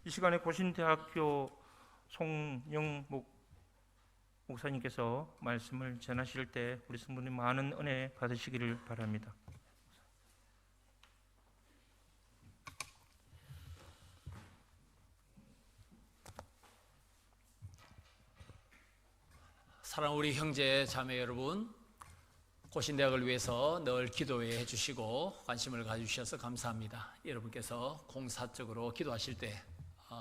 이 시간에 고신대학교 송영 목사님께서 말씀을 전하실 때 우리 성도님 많은 은혜 받으시기를 바랍니다. 사랑하는 우리 형제 자매 여러분, 고신대학을 위해서 늘 기도해 주시고 관심을 가주셔서 감사합니다. 여러분께서 공사적으로 기도하실 때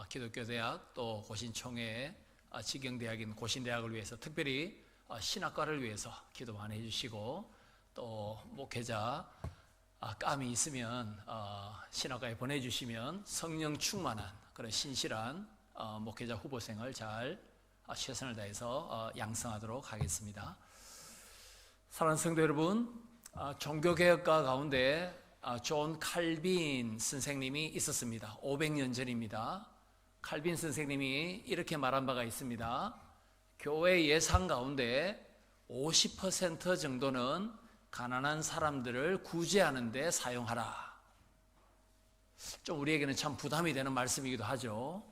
기독교대학 또 고신총회 직영대학인 고신대학을 위해서 특별히 신학과를 위해서 기도 많이 해주시고 또 목회자 감이 있으면 신학과에 보내주시면 성령 충만한 그런 신실한 목회자 후보생을 잘 최선을 다해서 양성하도록 하겠습니다. 사랑하는 성도 여러분, 종교개혁가 가운데 존 칼빈 선생님이 있었습니다. 500년 전입니다. 칼빈 선생님이 이렇게 말한 바가 있습니다. 교회 예산 가운데 50% 정도는 가난한 사람들을 구제하는 데 사용하라. 좀 우리에게는 참 부담이 되는 말씀이기도 하죠.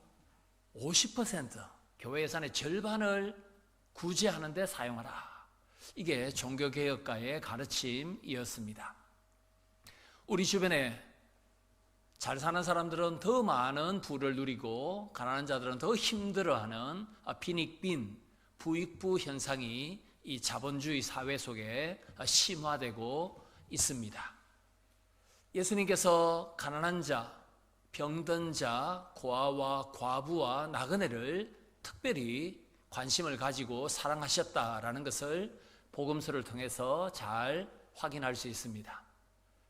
50%, 교회 예산의 절반을 구제하는 데 사용하라. 이게 종교개혁가의 가르침이었습니다. 우리 주변에 잘 사는 사람들은 더 많은 부를 누리고 가난한 자들은 더 힘들어하는 빈익빈, 부익부 현상이 이 자본주의 사회 속에 심화되고 있습니다. 예수님께서 가난한 자, 병든 자, 고아와 과부와 나그네를 특별히 관심을 가지고 사랑하셨다라는 것을 복음서를 통해서 잘 확인할 수 있습니다.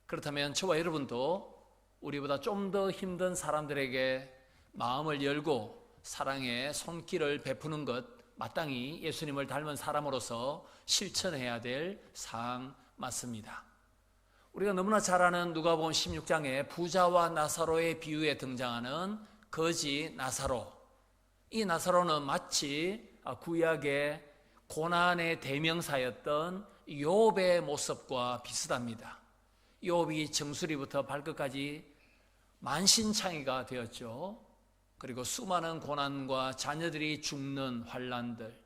그렇다면 저와 여러분도 우리보다 좀 더 힘든 사람들에게 마음을 열고 사랑의 손길을 베푸는 것 마땅히 예수님을 닮은 사람으로서 실천해야 될 사항 맞습니다. 우리가 너무나 잘 아는 누가복음 16장에 부자와 나사로의 비유에 등장하는 거지 나사로, 이 나사로는 마치 구약의 고난의 대명사였던 욥의 모습과 비슷합니다. 욥이 정수리부터 발끝까지 만신창이가 되었죠. 그리고 수많은 고난과 자녀들이 죽는 환난들,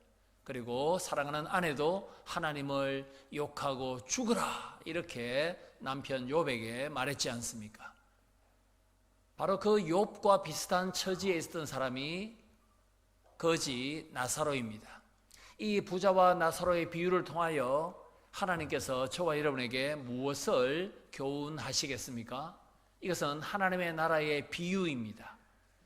그리고 사랑하는 아내도 하나님을 욕하고 죽으라 이렇게 남편 욥에게 말했지 않습니까? 바로 그 욥과 비슷한 처지에 있었던 사람이 거지 나사로입니다. 이 부자와 나사로의 비유를 통하여 하나님께서 저와 여러분에게 무엇을 교훈하시겠습니까? 이것은 하나님의 나라의 비유입니다.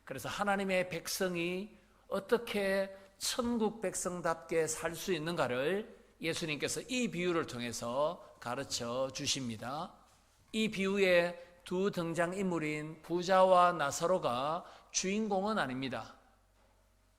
그래서 하나님의 백성이 어떻게 천국 백성답게 살 수 있는가를 예수님께서 이 비유를 통해서 가르쳐 주십니다. 이 비유의 두 등장인물인 부자와 나사로가 주인공은 아닙니다.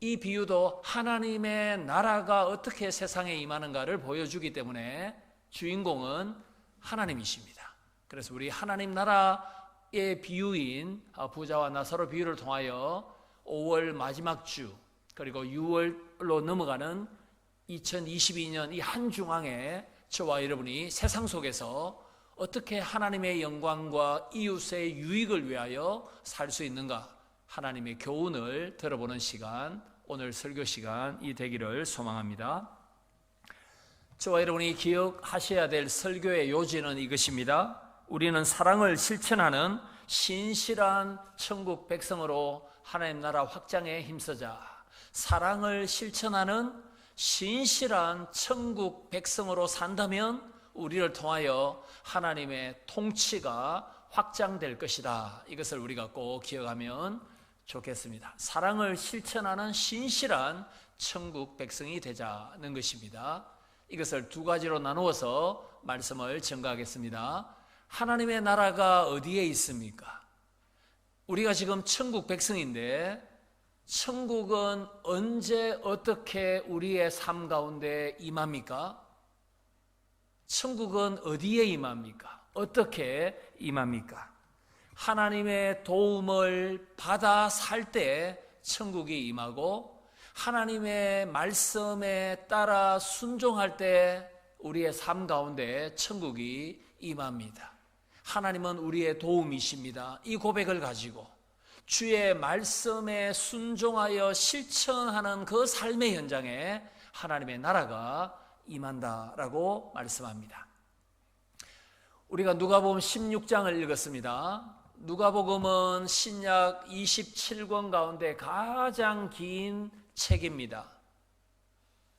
이 비유도 하나님의 나라가 어떻게 세상에 임하는가를 보여주기 때문에 주인공은 하나님이십니다. 그래서 우리 하나님 나라의 비유인 부자와 나사로 비유를 통하여 5월 마지막 주 그리고 6월로 넘어가는 2022년 이 한 중앙에 저와 여러분이 세상 속에서 어떻게 하나님의 영광과 이웃의 유익을 위하여 살 수 있는가, 하나님의 교훈을 들어보는 시간, 오늘 설교 시간이 되기를 소망합니다. 저와 여러분이 기억하셔야 될 설교의 요지는 이것입니다. 우리는 사랑을 실천하는 신실한 천국 백성으로 하나님 나라 확장에 힘쓰자. 사랑을 실천하는 신실한 천국 백성으로 산다면 우리를 통하여 하나님의 통치가 확장될 것이다. 이것을 우리가 꼭 기억하면 좋겠습니다. 사랑을 실천하는 신실한 천국 백성이 되자는 것입니다. 이것을 두 가지로 나누어서 말씀을 전가하겠습니다. 하나님의 나라가 어디에 있습니까? 우리가 지금 천국 백성인데 천국은 언제 어떻게 우리의 삶 가운데 임합니까? 천국은 어디에 임합니까? 어떻게 임합니까? 하나님의 도움을 받아 살 때 천국이 임하고 하나님의 말씀에 따라 순종할 때 우리의 삶 가운데 천국이 임합니다. 하나님은 우리의 도움이십니다. 이 고백을 가지고 주의 말씀에 순종하여 실천하는 그 삶의 현장에 하나님의 나라가 임한다라고 말씀합니다. 우리가 누가복음 16장을 읽었습니다. 누가복음은 신약 27권 가운데 가장 긴 책입니다.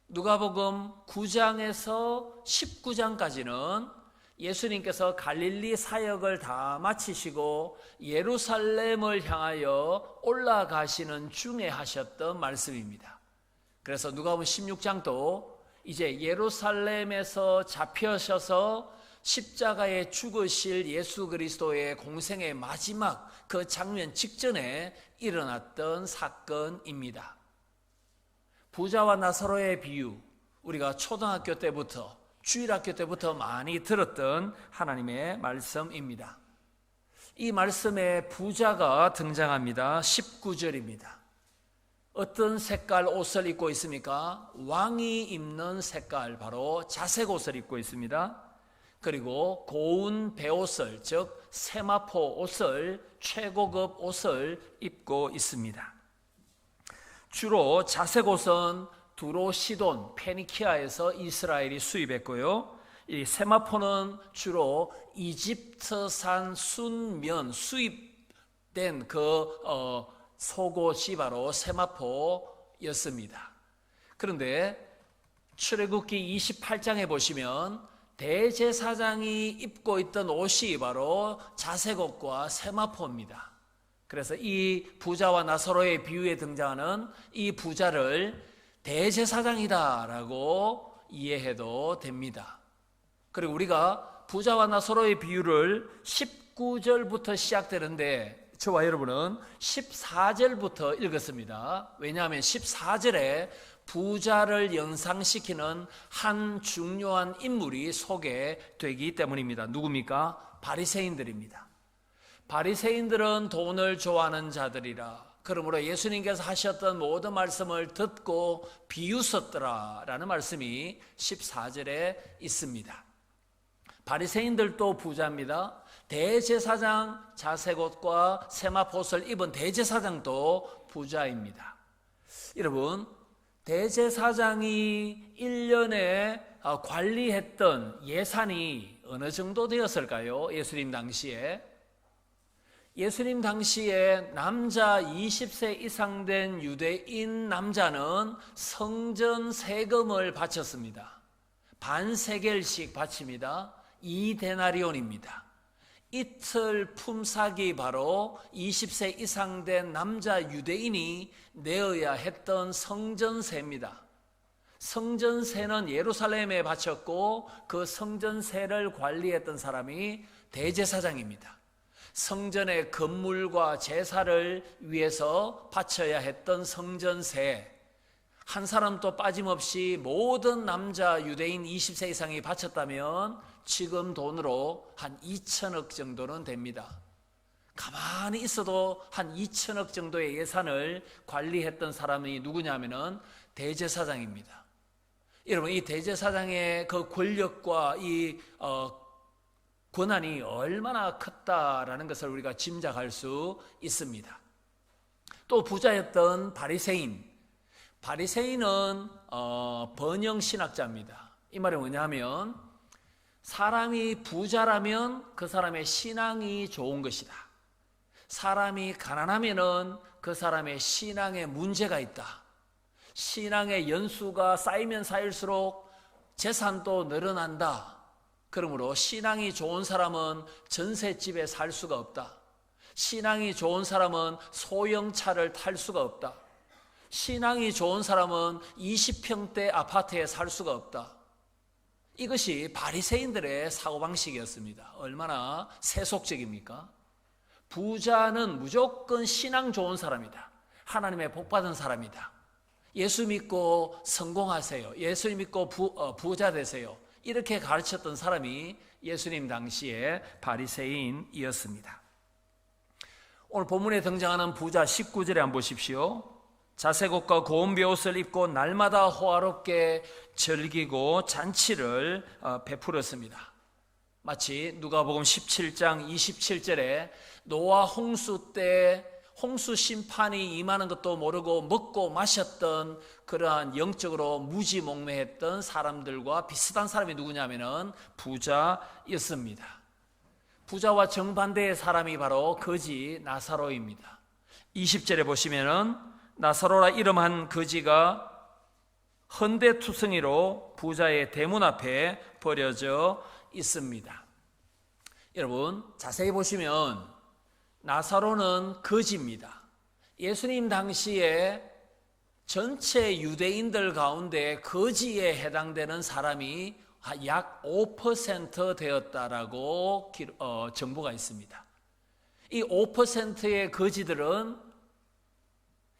누가복음 9장에서 19장까지는 예수님께서 갈릴리 사역을 다 마치시고 예루살렘을 향하여 올라가시는 중에 하셨던 말씀입니다. 그래서 누가복음 16장도 이제 예루살렘에서 잡혀셔서 십자가에 죽으실 예수 그리스도의 공생의 마지막 그 장면 직전에 일어났던 사건입니다. 부자와 나사로의 비유, 우리가 초등학교 때부터 주일학교 때부터 많이 들었던 하나님의 말씀입니다. 이 말씀에 부자가 등장합니다. 19절입니다. 어떤 색깔 옷을 입고 있습니까? 왕이 입는 색깔, 바로 자색 옷을 입고 있습니다. 그리고 고운 베옷을, 즉 세마포 옷을, 최고급 옷을 입고 있습니다. 주로 자색 옷은 두로 시돈, 페니키아에서 이스라엘이 수입했고요. 이 세마포는 주로 이집트산 순면 수입된 속옷이 바로 세마포였습니다. 그런데 출애굽기 28장에 보시면 대제사장이 입고 있던 옷이 바로 자색옷과 세마포입니다. 그래서 이 부자와 나사로의 비유에 등장하는 이 부자를 대제사장이다라고 이해해도 됩니다. 그리고 우리가 부자와 나사로의 비유를 19절부터 시작되는데 저와 여러분은 14절부터 읽었습니다. 왜냐하면 14절에 부자를 연상시키는 한 중요한 인물이 소개되기 때문입니다. 누굽니까? 바리새인들입니다. 바리새인들은 돈을 좋아하는 자들이라, 그러므로 예수님께서 하셨던 모든 말씀을 듣고 비웃었더라라는 말씀이 14절에 있습니다. 바리새인들도 부자입니다. 대제사장 자색옷과 세마포옷을 입은 대제사장도 부자입니다. 여러분, 대제사장이 1년에 관리했던 예산이 어느 정도 되었을까요? 예수님 당시에 남자 20세 이상 된 유대인 남자는 성전 세금을 바쳤습니다. 반세겔씩 바칩니다. 2데나리온입니다. 이틀 품삯이 바로 20세 이상 된 남자 유대인이 내어야 했던 성전세입니다. 성전세는 예루살렘에 바쳤고 그 성전세를 관리했던 사람이 대제사장입니다. 성전의 건물과 제사를 위해서 바쳐야 했던 성전세, 한 사람도 빠짐없이 모든 남자 유대인 20세 이상이 바쳤다면 지금 돈으로 한 2천억 정도는 됩니다. 가만히 있어도 한 2천억 정도의 예산을 관리했던 사람이 누구냐면은 대제사장입니다. 여러분, 이 대제사장의 그 권력과 이 권한이 얼마나 컸다라는 것을 우리가 짐작할 수 있습니다. 또 부자였던 바리새인은 번영 신학자입니다. 이 말이 뭐냐면 사람이 부자라면 그 사람의 신앙이 좋은 것이다. 사람이 가난하면은 그 사람의 신앙에 문제가 있다. 신앙의 연수가 쌓이면 쌓일수록 재산도 늘어난다. 그러므로 신앙이 좋은 사람은 전셋집에 살 수가 없다. 신앙이 좋은 사람은 소형차를 탈 수가 없다. 신앙이 좋은 사람은 20평대 아파트에 살 수가 없다. 이것이 바리새인들의 사고방식이었습니다. 얼마나 세속적입니까? 부자는 무조건 신앙 좋은 사람이다. 하나님의 복받은 사람이다. 예수 믿고 성공하세요. 예수 믿고 부자 되세요. 이렇게 가르쳤던 사람이 예수님 당시에 바리새인이었습니다. 오늘 본문에 등장하는 부자 19절에 한번 보십시오. 자색옷과 고운 베옷을 입고 날마다 호화롭게 즐기고 잔치를 베풀었습니다. 마치 누가복음 17장 27절에 노아 홍수 때 홍수 심판이 임하는 것도 모르고 먹고 마셨던 그러한 영적으로 무지몽매했던 사람들과 비슷한 사람이 누구냐면은 부자였습니다. 부자와 정반대의 사람이 바로 거지 나사로입니다. 20절에 보시면은 나사로라 이름한 거지가 헌데투성이로 부자의 대문 앞에 버려져 있습니다. 여러분 자세히 보시면 나사로는 거지입니다. 예수님 당시에 전체 유대인들 가운데 거지에 해당되는 사람이 약 5% 되었다라고 정보가 있습니다. 이 5%의 거지들은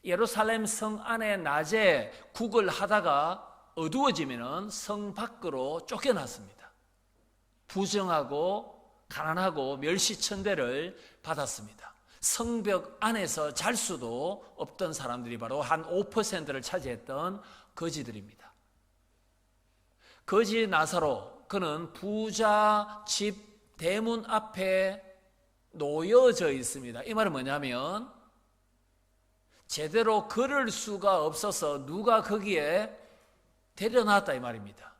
예루살렘 성 안에 낮에 국을 하다가 어두워지면 성 밖으로 쫓겨났습니다. 부정하고 가난하고 멸시천대를 받았습니다. 성벽 안에서 잘 수도 없던 사람들이 바로 한 5%를 차지했던 거지들입니다. 거지 나사로, 그는 부자 집 대문 앞에 놓여져 있습니다. 이 말은 뭐냐면 제대로 걸을 수가 없어서 누가 거기에 데려놨다 이 말입니다.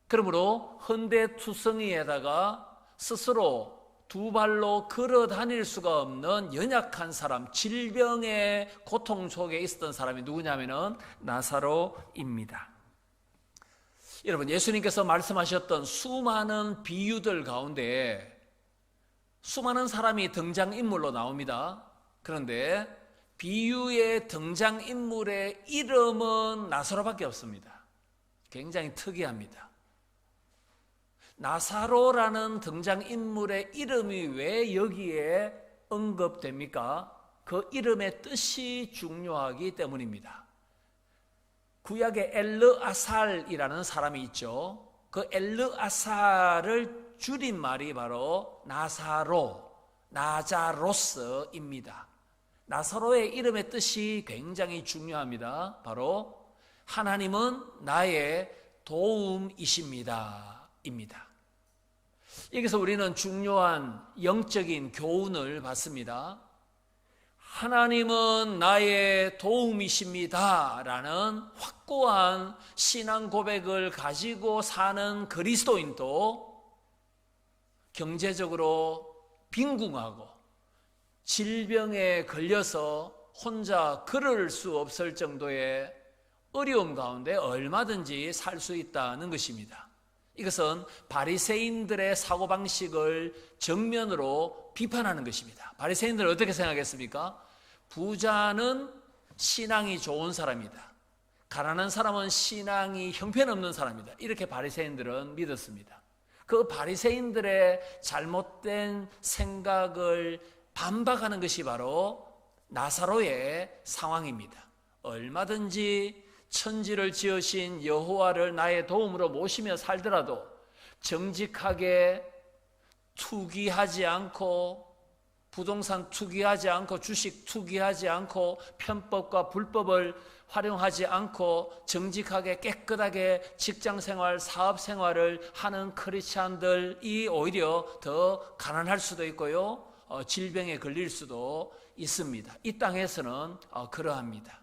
그러므로 헌데투성이에다가 스스로 두 발로 걸어 다닐 수가 없는 연약한 사람, 질병의 고통 속에 있었던 사람이 누구냐면은 나사로입니다. 여러분, 예수님께서 말씀하셨던 수많은 비유들 가운데 수많은 사람이 등장인물로 나옵니다. 그런데 비유의 등장인물의 이름은 나사로밖에 없습니다. 굉장히 특이합니다. 나사로라는 등장인물의 이름이 왜 여기에 언급됩니까? 그 이름의 뜻이 중요하기 때문입니다. 구약에 엘르아살이라는 사람이 있죠. 그 엘르아살을 줄인 말이 바로 나사로, 나자로스입니다. 나사로의 이름의 뜻이 굉장히 중요합니다. 바로 하나님은 나의 도움이십니다. 입니다. 여기서 우리는 중요한 영적인 교훈을 받습니다. 하나님은 나의 도움이십니다 라는 확고한 신앙 고백을 가지고 사는 그리스도인도 경제적으로 빈궁하고 질병에 걸려서 혼자 걸을 수 없을 정도의 어려움 가운데 얼마든지 살 수 있다는 것입니다. 이것은 바리새인들의 사고방식을 정면으로 비판하는 것입니다. 바리새인들은 어떻게 생각했습니까? 부자는 신앙이 좋은 사람이다. 가난한 사람은 신앙이 형편없는 사람이다. 이렇게 바리새인들은 믿었습니다. 그 바리새인들의 잘못된 생각을 반박하는 것이 바로 나사로의 상황입니다. 얼마든지 천지를 지으신 여호와를 나의 도움으로 모시며 살더라도 정직하게 투기하지 않고 부동산 투기하지 않고 주식 투기하지 않고 편법과 불법을 활용하지 않고 정직하게 깨끗하게 직장생활, 사업생활을 하는 크리스찬들이 오히려 더 가난할 수도 있고요, 질병에 걸릴 수도 있습니다. 이 땅에서는 그러합니다.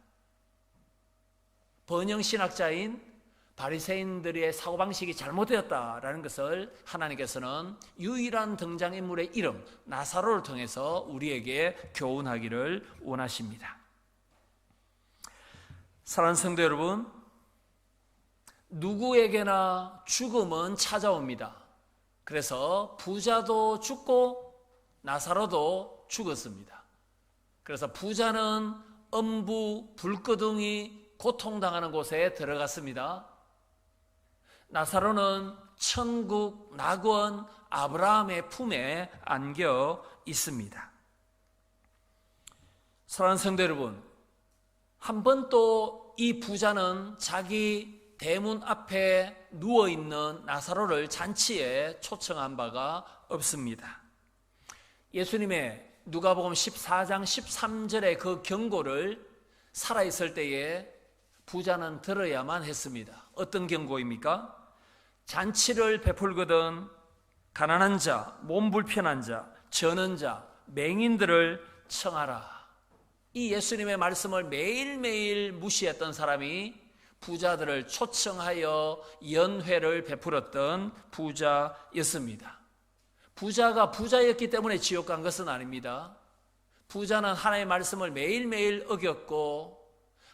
번영신학자인 바리새인들의 사고방식이 잘못되었다라는 것을 하나님께서는 유일한 등장인물의 이름 나사로를 통해서 우리에게 교훈하기를 원하십니다. 사랑하는 성도 여러분, 누구에게나 죽음은 찾아옵니다. 그래서 부자도 죽고 나사로도 죽었습니다. 그래서 부자는 음부 불구덩이 고통당하는 곳에 들어갔습니다. 나사로는 천국 낙원 아브라함의 품에 안겨 있습니다. 사랑하는 성도 여러분, 한 번 또 이 부자는 자기 대문 앞에 누워있는 나사로를 잔치에 초청한 바가 없습니다. 예수님의 누가복음 14장 13절의 그 경고를 살아있을 때에 부자는 들어야만 했습니다. 어떤 경고입니까? 잔치를 베풀거든 가난한 자, 몸 불편한 자, 저는 자, 맹인들을 초청하라. 이 예수님의 말씀을 매일매일 무시했던 사람이 부자들을 초청하여 연회를 베풀었던 부자였습니다. 부자가 부자였기 때문에 지옥 간 것은 아닙니다. 부자는 하나님의 말씀을 매일매일 어겼고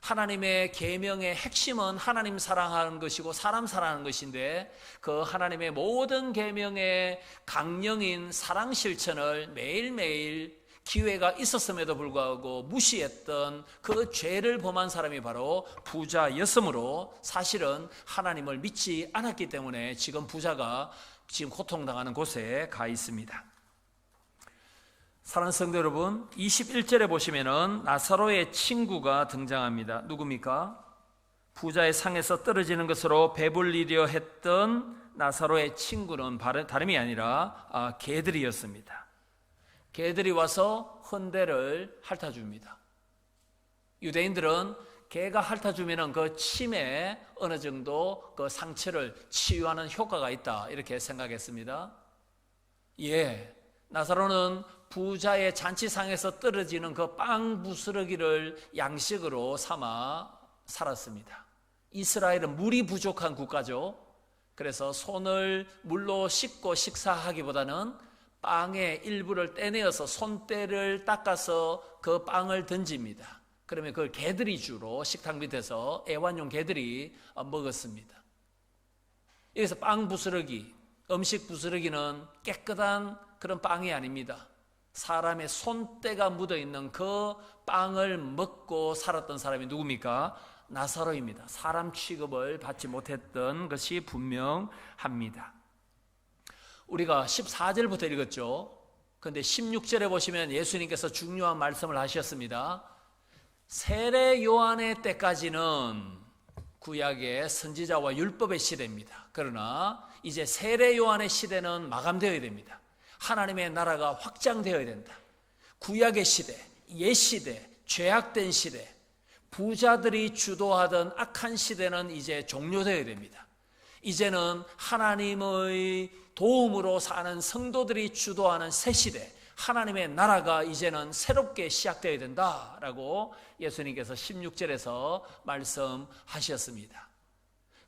하나님의 계명의 핵심은 하나님 사랑하는 것이고 사람 사랑하는 것인데 그 하나님의 모든 계명의 강령인 사랑 실천을 매일매일 기회가 있었음에도 불구하고 무시했던 그 죄를 범한 사람이 바로 부자였으므로 사실은 하나님을 믿지 않았기 때문에 지금 부자가 지금 고통당하는 곳에 가 있습니다. 사랑하는 성도 여러분, 21절에 보시면은 나사로의 친구가 등장합니다. 누굽니까? 부자의 상에서 떨어지는 것으로 배불리려 했던 나사로의 친구는 다름이 아니라 개들이었습니다. 개들이 와서 헌대를 핥아줍니다. 유대인들은 개가 핥아주면 그 침에 어느 정도 그 상처를 치유하는 효과가 있다 이렇게 생각했습니다. 나사로는 부자의 잔치상에서 떨어지는 그 빵 부스러기를 양식으로 삼아 살았습니다. 이스라엘은 물이 부족한 국가죠. 그래서 손을 물로 씻고 식사하기보다는 빵의 일부를 떼내어서 손때를 닦아서 그 빵을 던집니다. 그러면 그걸 개들이 주로 식탁 밑에서 애완용 개들이 먹었습니다. 여기서 빵 부스러기, 음식 부스러기는 깨끗한 그런 빵이 아닙니다. 사람의 손때가 묻어있는 그 빵을 먹고 살았던 사람이 누굽니까? 나사로입니다. 사람 취급을 받지 못했던 것이 분명합니다. 우리가 14절부터 읽었죠. 그런데 16절에 보시면 예수님께서 중요한 말씀을 하셨습니다. 세례 요한의 때까지는 구약의 선지자와 율법의 시대입니다. 그러나 이제 세례 요한의 시대는 마감되어야 됩니다. 하나님의 나라가 확장되어야 된다. 구약의 시대, 옛 시대, 죄악된 시대, 부자들이 주도하던 악한 시대는 이제 종료되어야 됩니다. 이제는 하나님의 도움으로 사는 성도들이 주도하는 새 시대, 하나님의 나라가 이제는 새롭게 시작되어야 된다라고 예수님께서 16절에서 말씀하셨습니다.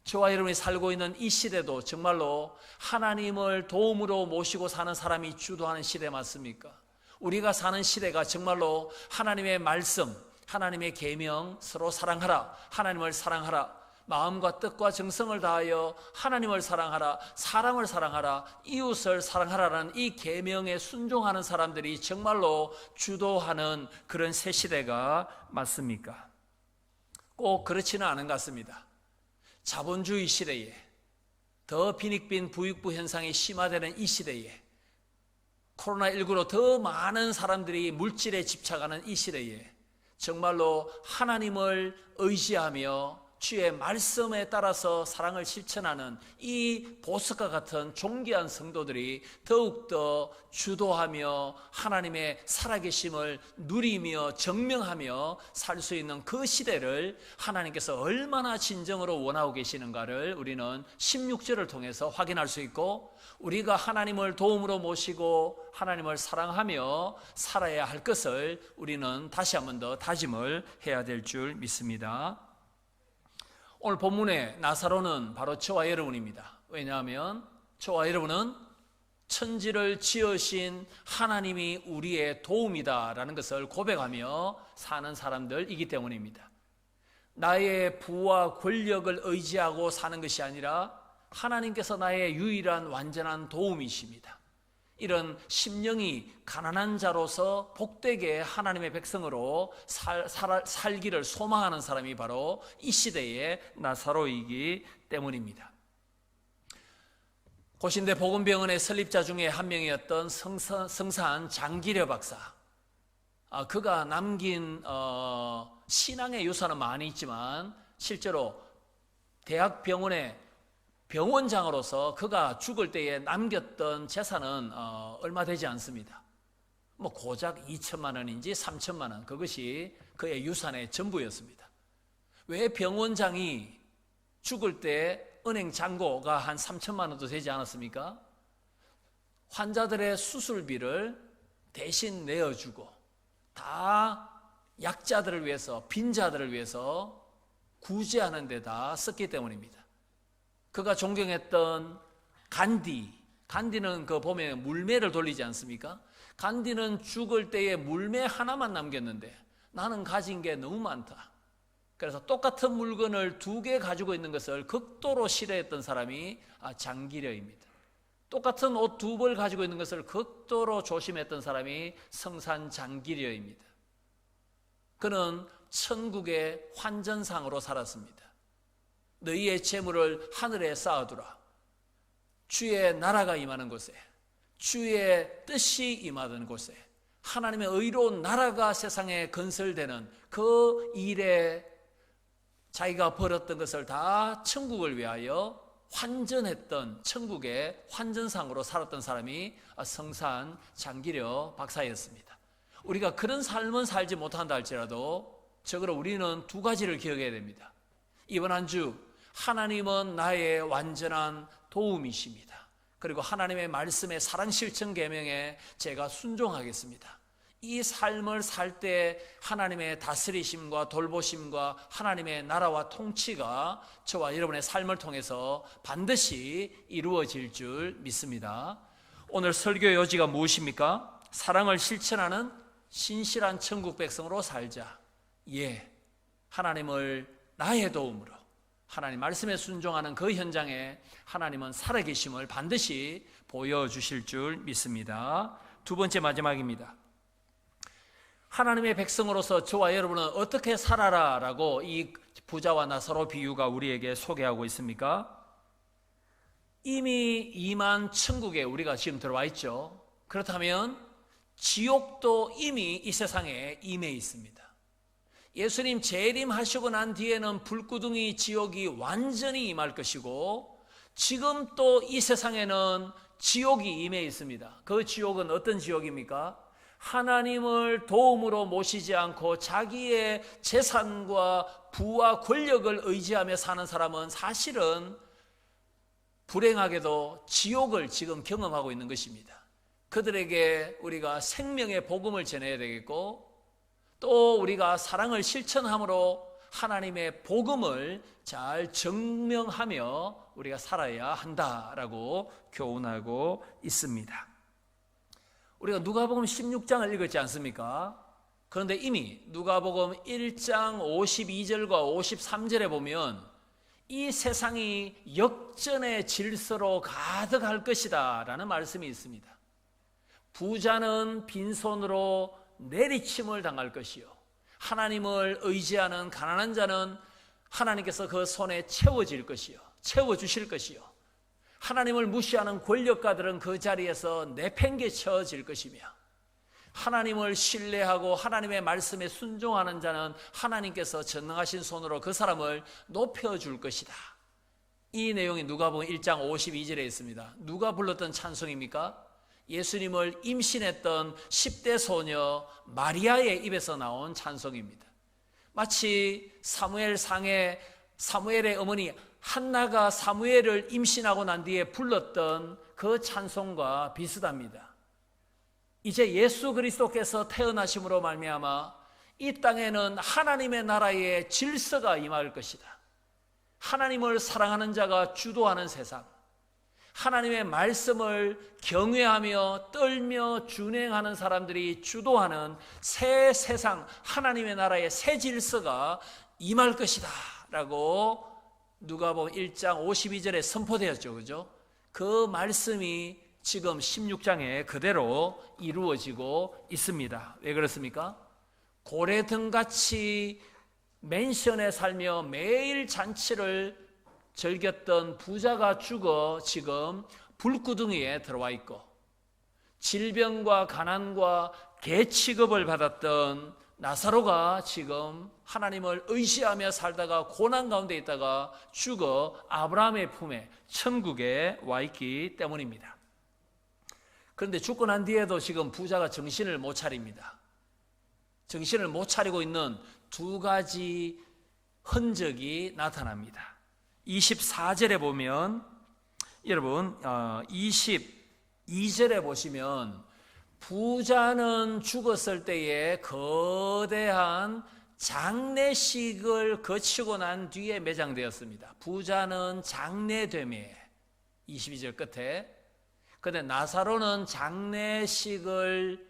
저와 여러분이 살고 있는 이 시대도 정말로 하나님을 도움으로 모시고 사는 사람이 주도하는 시대 맞습니까? 우리가 사는 시대가 정말로 하나님의 말씀, 하나님의 계명, 서로 사랑하라, 하나님을 사랑하라, 마음과 뜻과 정성을 다하여 하나님을 사랑하라, 사람을 사랑하라, 이웃을 사랑하라는 이 계명에 순종하는 사람들이 정말로 주도하는 그런 새 시대가 맞습니까? 꼭 그렇지는 않은 것 같습니다. 자본주의 시대에 더 빈익빈 부익부 현상이 심화되는 이 시대에 코로나19로 더 많은 사람들이 물질에 집착하는 이 시대에 정말로 하나님을 의지하며 주의 말씀에 따라서 사랑을 실천하는 이 보석과 같은 존귀한 성도들이 더욱더 주도하며 하나님의 살아계심을 누리며 증명하며 살 수 있는 그 시대를 하나님께서 얼마나 진정으로 원하고 계시는가를 우리는 16절을 통해서 확인할 수 있고, 우리가 하나님을 도움으로 모시고 하나님을 사랑하며 살아야 할 것을 우리는 다시 한 번 더 다짐을 해야 될 줄 믿습니다. 오늘 본문의 나사로는 바로 저와 여러분입니다. 왜냐하면 저와 여러분은 천지를 지으신 하나님이 우리의 도움이다라는 것을 고백하며 사는 사람들이기 때문입니다. 나의 부와 권력을 의지하고 사는 것이 아니라 하나님께서 나의 유일한 완전한 도움이십니다. 이런 심령이 가난한 자로서 복되게 하나님의 백성으로 살기를 소망하는 사람이 바로 이 시대의 나사로이기 때문입니다. 고신대 복음병원의 설립자 중에 한 명이었던 성산 장기려 박사, 그가 남긴 신앙의 유산은 많이 있지만 실제로 대학병원의 병원장으로서 그가 죽을 때에 남겼던 재산은 얼마 되지 않습니다. 고작 2천만 원인지 3천만 원, 그것이 그의 유산의 전부였습니다. 왜 병원장이 죽을 때 은행 잔고가 한 3천만 원도 되지 않았습니까? 환자들의 수술비를 대신 내어주고 다 약자들을 위해서, 빈자들을 위해서 구제하는 데다 썼기 때문입니다. 그가 존경했던 간디는 그 보면 물매를 돌리지 않습니까? 간디는 죽을 때에 물매 하나만 남겼는데 나는 가진 게 너무 많다. 그래서 똑같은 물건을 2개 가지고 있는 것을 극도로 싫어했던 사람이 장기려입니다. 똑같은 옷 2벌 가지고 있는 것을 극도로 조심했던 사람이 성산 장기려입니다. 그는 천국의 환전상으로 살았습니다. 너희의 재물을 하늘에 쌓아두라. 주의 나라가 임하는 곳에, 주의 뜻이 임하는 곳에, 하나님의 의로운 나라가 세상에 건설되는 그 일에 자기가 벌었던 것을 다 천국을 위하여 환전했던 천국의 환전상으로 살았던 사람이 성산 장기려 박사였습니다. 우리가 그런 삶은 살지 못한다 할지라도 적어도 우리는 2가지를 기억해야 됩니다. 이번 한 주 하나님은 나의 완전한 도움이십니다. 그리고 하나님의 말씀의 사랑 실천 계명에 제가 순종하겠습니다. 이 삶을 살 때 하나님의 다스리심과 돌보심과 하나님의 나라와 통치가 저와 여러분의 삶을 통해서 반드시 이루어질 줄 믿습니다. 오늘 설교의 요지가 무엇입니까? 사랑을 실천하는 신실한 천국 백성으로 살자. 하나님을 나의 도움으로 하나님 말씀에 순종하는 그 현장에 하나님은 살아계심을 반드시 보여주실 줄 믿습니다. 2번째 마지막입니다. 하나님의 백성으로서 저와 여러분은 어떻게 살아라 라고 이 부자와 나사로 비유가 우리에게 소개하고 있습니까? 이미 임한 천국에 우리가 지금 들어와 있죠. 그렇다면 지옥도 이미 이 세상에 임해 있습니다. 예수님 재림하시고 난 뒤에는 불구덩이 지옥이 완전히 임할 것이고, 지금 또 이 세상에는 지옥이 임해 있습니다. 그 지옥은 어떤 지옥입니까? 하나님을 도움으로 모시지 않고 자기의 재산과 부와 권력을 의지하며 사는 사람은 사실은 불행하게도 지옥을 지금 경험하고 있는 것입니다. 그들에게 우리가 생명의 복음을 전해야 되겠고, 또 우리가 사랑을 실천함으로 하나님의 복음을 잘 증명하며 우리가 살아야 한다라고 교훈하고 있습니다. 우리가 누가복음 16장을 읽었지 않습니까? 그런데 이미 누가복음 1장 52절과 53절에 보면 이 세상이 역전의 질서로 가득할 것이다 라는 말씀이 있습니다. 부자는 빈손으로 내리침을 당할 것이요, 하나님을 의지하는 가난한 자는 하나님께서 그 손에 채워질 것이요, 채워주실 것이요, 하나님을 무시하는 권력가들은 그 자리에서 내팽개쳐질 것이며, 하나님을 신뢰하고 하나님의 말씀에 순종하는 자는 하나님께서 전능하신 손으로 그 사람을 높여줄 것이다. 이 내용이 누가복음 1장 52절에 있습니다. 누가 불렀던 찬송입니까? 예수님을 임신했던 10대 소녀 마리아의 입에서 나온 찬송입니다. 마치 사무엘상에 사무엘의 어머니 한나가 사무엘을 임신하고 난 뒤에 불렀던 그 찬송과 비슷합니다. 이제 예수 그리스도께서 태어나심으로 말미암아 이 땅에는 하나님의 나라의 질서가 임할 것이다. 하나님을 사랑하는 자가 주도하는 세상, 하나님의 말씀을 경외하며 떨며 준행하는 사람들이 주도하는 새 세상, 하나님의 나라의 새 질서가 임할 것이다 라고 누가복음 1장 52절에 선포되었죠. 그죠? 그 말씀이 지금 16장에 그대로 이루어지고 있습니다. 왜 그렇습니까? 고래등같이 맨션에 살며 매일 잔치를 즐겼던 부자가 죽어 지금 불구덩이에 들어와 있고, 질병과 가난과 개 취급을 받았던 나사로가 지금 하나님을 의지하며 살다가 고난 가운데 있다가 죽어 아브라함의 품에 천국에 와 있기 때문입니다. 그런데 죽고 난 뒤에도 지금 부자가 정신을 못 차립니다. 정신을 못 차리고 있는 2가지 흔적이 나타납니다. 24절에 보면, 여러분 22절에 보시면 부자는 죽었을 때에 거대한 장례식을 거치고 난 뒤에 매장되었습니다. 부자는 장례되매 22절 끝에. 근데 나사로는 장례식을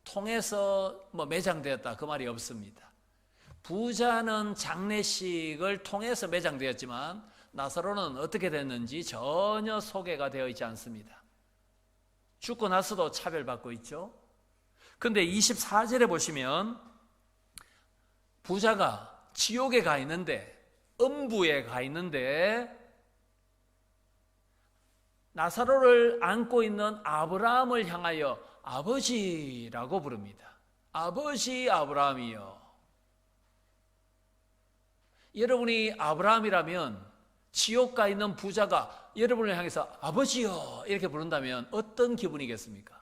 통해서 매장되었다 그 말이 없습니다. 부자는 장례식을 통해서 매장되었지만 나사로는 어떻게 됐는지 전혀 소개가 되어 있지 않습니다. 죽고 나서도 차별받고 있죠. 근데 24절에 보시면 부자가 지옥에 가 있는데, 음부에 가 있는데 나사로를 안고 있는 아브라함을 향하여 아버지라고 부릅니다. 아버지 아브라함이요. 여러분이 아브라함이라면 지옥 가 있는 부자가 여러분을 향해서 아버지요 이렇게 부른다면 어떤 기분이겠습니까?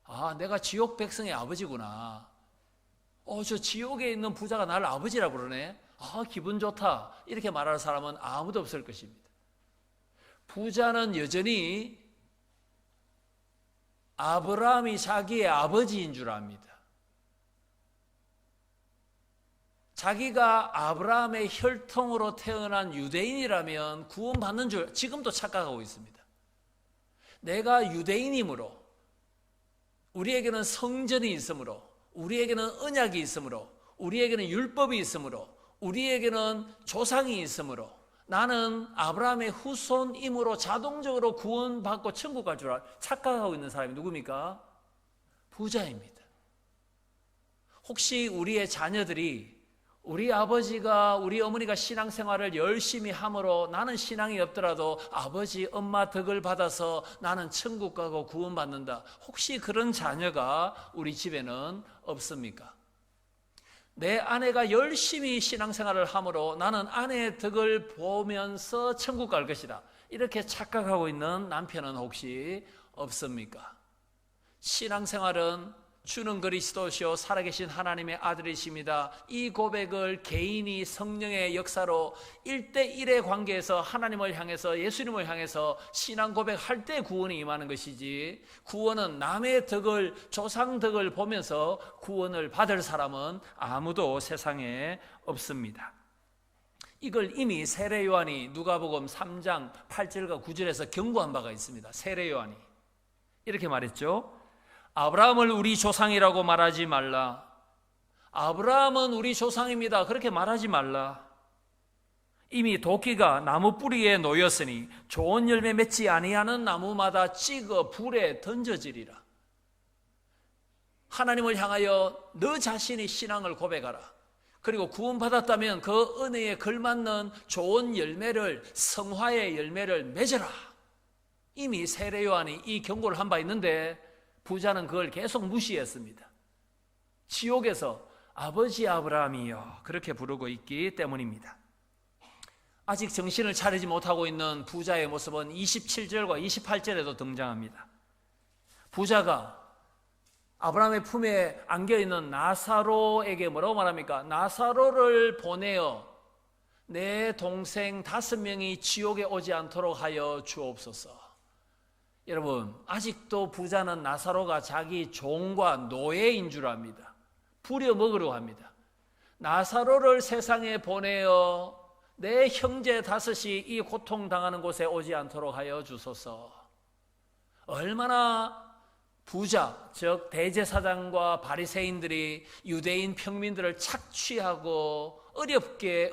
아, 내가 지옥 백성의 아버지구나. 저 지옥에 있는 부자가 나를 아버지라 부르네. 아, 기분 좋다. 이렇게 말할 사람은 아무도 없을 것입니다. 부자는 여전히 아브라함이 자기의 아버지인 줄 압니다. 자기가 아브라함의 혈통으로 태어난 유대인이라면 구원받는 줄 지금도 착각하고 있습니다. 내가 유대인이므로, 우리에게는 성전이 있으므로, 우리에게는 언약이 있으므로, 우리에게는 율법이 있으므로, 우리에게는 조상이 있으므로 나는 아브라함의 후손이므로 자동적으로 구원받고 천국 갈 줄 착각하고 있는 사람이 누굽니까? 부자입니다. 혹시 우리의 자녀들이 우리 아버지가, 우리 어머니가 신앙생활을 열심히 함으로 나는 신앙이 없더라도 아버지, 엄마 덕을 받아서 나는 천국 가고 구원받는다. 혹시 그런 자녀가 우리 집에는 없습니까? 내 아내가 열심히 신앙생활을 함으로 나는 아내의 덕을 보면서 천국 갈 것이다. 이렇게 착각하고 있는 남편은 혹시 없습니까? 신앙생활은 주는 그리스도시요 살아계신 하나님의 아들이십니다. 이 고백을 개인이 성령의 역사로 1대1의 관계에서 하나님을 향해서, 예수님을 향해서 신앙 고백할 때 구원이 임하는 것이지, 구원은 남의 덕을, 조상 덕을 보면서 구원을 받을 사람은 아무도 세상에 없습니다. 이걸 이미 세례 요한이 누가복음 3장 8절과 9절에서 경고한 바가 있습니다. 세례 요한이 이렇게 말했죠. 아브라함을 우리 조상이라고 말하지 말라. 아브라함은 우리 조상입니다. 그렇게 말하지 말라. 이미 도끼가 나무 뿌리에 놓였으니 좋은 열매 맺지 아니하는 나무마다 찍어 불에 던져지리라. 하나님을 향하여 너 자신이 신앙을 고백하라. 그리고 구원받았다면 그 은혜에 걸맞는 좋은 열매를, 성화의 열매를 맺어라. 이미 세례 요한이 이 경고를 한 바 있는데 부자는 그걸 계속 무시했습니다. 지옥에서 아버지 아브라함이여 그렇게 부르고 있기 때문입니다. 아직 정신을 차리지 못하고 있는 부자의 모습은 27절과 28절에도 등장합니다. 부자가 아브라함의 품에 안겨있는 나사로에게 뭐라고 말합니까? 나사로를 보내어 내 동생 5명이 지옥에 오지 않도록 하여 주옵소서. 여러분, 아직도 부자는 나사로가 자기 종과 노예인 줄 압니다. 부려먹으려고 합니다. 나사로를 세상에 보내어 내 형제 5이 이 고통당하는 곳에 오지 않도록 하여 주소서. 얼마나 부자, 즉 대제사장과 바리새인들이 유대인 평민들을 착취하고 어렵게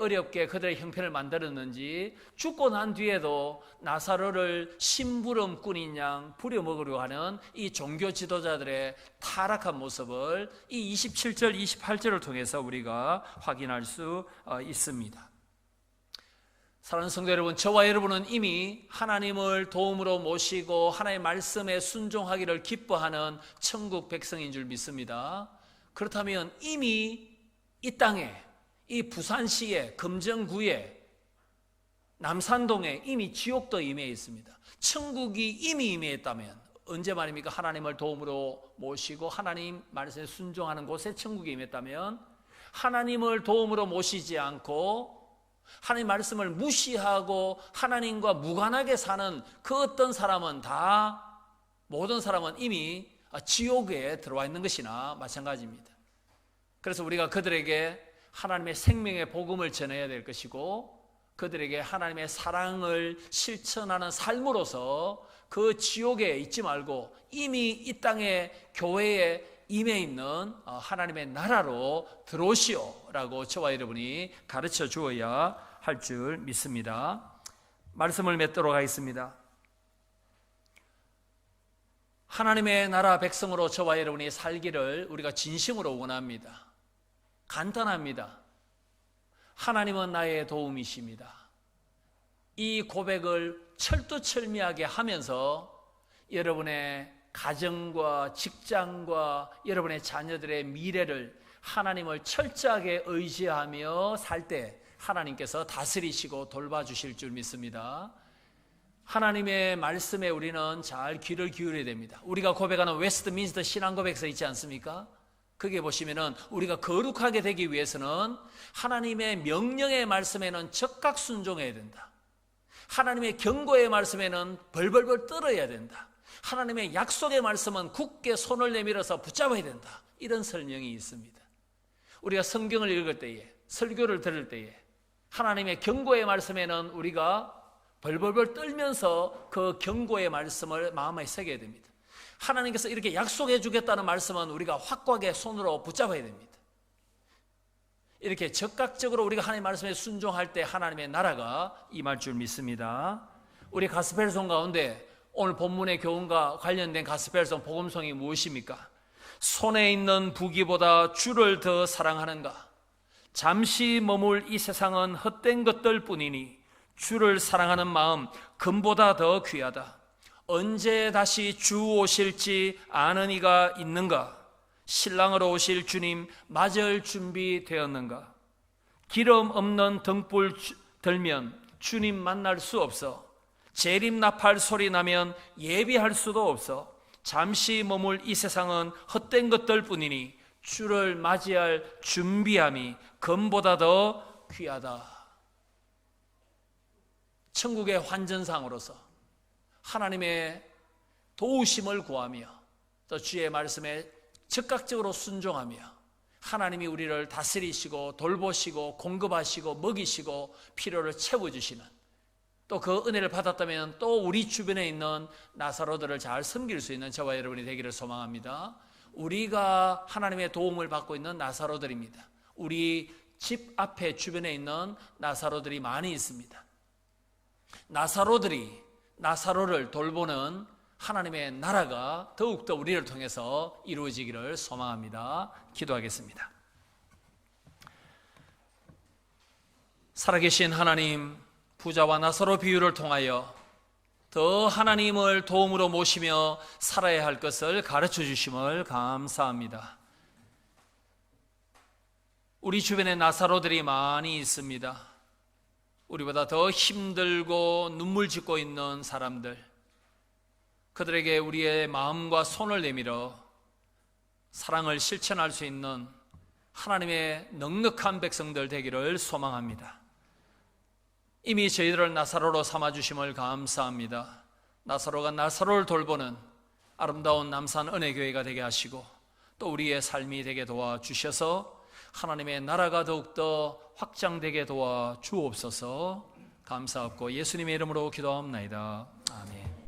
그들의 형편을 만들었는지, 죽고 난 뒤에도 나사로를 심부름꾼인 양 부려먹으려고 하는 이 종교 지도자들의 타락한 모습을 이 27절, 28절을 통해서 우리가 확인할 수 있습니다. 사랑하는 성도 여러분, 저와 여러분은 이미 하나님을 도움으로 모시고 하나님의 말씀에 순종하기를 기뻐하는 천국 백성인 줄 믿습니다. 그렇다면 이미 이 땅에, 이 부산시에, 금정구에, 남산동에 이미 지옥도 임해 있습니다. 천국이 이미 임해있다면 언제 말입니까? 하나님을 도움으로 모시고 하나님 말씀에 순종하는 곳에 천국이 임했다면, 하나님을 도움으로 모시지 않고 하나님 말씀을 무시하고 하나님과 무관하게 사는 그 어떤 사람은 모든 사람은 이미 지옥에 들어와 있는 것이나 마찬가지입니다. 그래서 우리가 그들에게 하나님의 생명의 복음을 전해야 될 것이고, 그들에게 하나님의 사랑을 실천하는 삶으로서 그 지옥에 있지 말고 이미 이 땅에 교회에 임해 있는 하나님의 나라로 들어오시오라고 저와 여러분이 가르쳐 주어야 할 줄 믿습니다. 말씀을 맺도록 하겠습니다. 하나님의 나라 백성으로 저와 여러분이 살기를 우리가 진심으로 원합니다. 간단합니다. 하나님은 나의 도움이십니다. 이 고백을 철두철미하게 하면서 여러분의 가정과 직장과 여러분의 자녀들의 미래를 하나님을 철저하게 의지하며 살 때 하나님께서 다스리시고 돌봐주실 줄 믿습니다. 하나님의 말씀에 우리는 잘 귀를 기울여야 됩니다. 우리가 고백하는 웨스트민스터 신앙고백서 있지 않습니까? 거기에 보시면은 우리가 거룩하게 되기 위해서는 하나님의 명령의 말씀에는 적각 순종해야 된다. 하나님의 경고의 말씀에는 벌벌벌 떨어야 된다. 하나님의 약속의 말씀은 굳게 손을 내밀어서 붙잡아야 된다. 이런 설명이 있습니다. 우리가 성경을 읽을 때에, 설교를 들을 때에 하나님의 경고의 말씀에는 우리가 벌벌벌 떨면서 그 경고의 말씀을 마음에 새겨야 됩니다. 하나님께서 이렇게 약속해 주겠다는 말씀은 우리가 확고하게 손으로 붙잡아야 됩니다. 이렇게 적극적으로 우리가 하나님의 말씀에 순종할 때 하나님의 나라가 임할 줄 믿습니다. 우리 가스펠송 가운데 오늘 본문의 교훈과 관련된 가스펠송 복음송이 무엇입니까? 손에 있는 부귀보다 주를 더 사랑하는가? 잠시 머물 이 세상은 헛된 것들 뿐이니 주를 사랑하는 마음 금보다 더 귀하다. 언제 다시 주 오실지 아는 이가 있는가? 신랑으로 오실 주님 맞을 준비 되었는가? 기름 없는 등불 들면 주님 만날 수 없어. 재림 나팔 소리 나면 예비할 수도 없어. 잠시 머물 이 세상은 헛된 것들 뿐이니 주를 맞이할 준비함이 금보다 더 귀하다. 천국의 환전상으로서 하나님의 도우심을 구하며 또 주의 말씀에 적극적으로 순종하며 하나님이 우리를 다스리시고 돌보시고 공급하시고 먹이시고 필요를 채워주시는, 또 그 은혜를 받았다면 또 우리 주변에 있는 나사로들을 잘 섬길 수 있는 저와 여러분이 되기를 소망합니다. 우리가 하나님의 도움을 받고 있는 나사로들입니다. 우리 집 앞에 주변에 있는 나사로들이 많이 있습니다. 나사로들이 나사로를 돌보는 하나님의 나라가 더욱더 우리를 통해서 이루어지기를 소망합니다. 기도하겠습니다. 살아계신 하나님, 부자와 나사로 비유를 통하여 더 하나님을 도움으로 모시며 살아야 할 것을 가르쳐 주심을 감사합니다. 우리 주변에 나사로들이 많이 있습니다. 우리보다 더 힘들고 눈물 짓고 있는 사람들, 그들에게 우리의 마음과 손을 내밀어 사랑을 실천할 수 있는 하나님의 넉넉한 백성들 되기를 소망합니다. 이미 저희들을 나사로로 삼아주심을 감사합니다. 나사로가 나사로를 돌보는 아름다운 남산 은혜교회가 되게 하시고 또 우리의 삶이 되게 도와주셔서 하나님의 나라가 더욱더 확장되게 도와주옵소서. 감사하고 예수님의 이름으로 기도합나이다.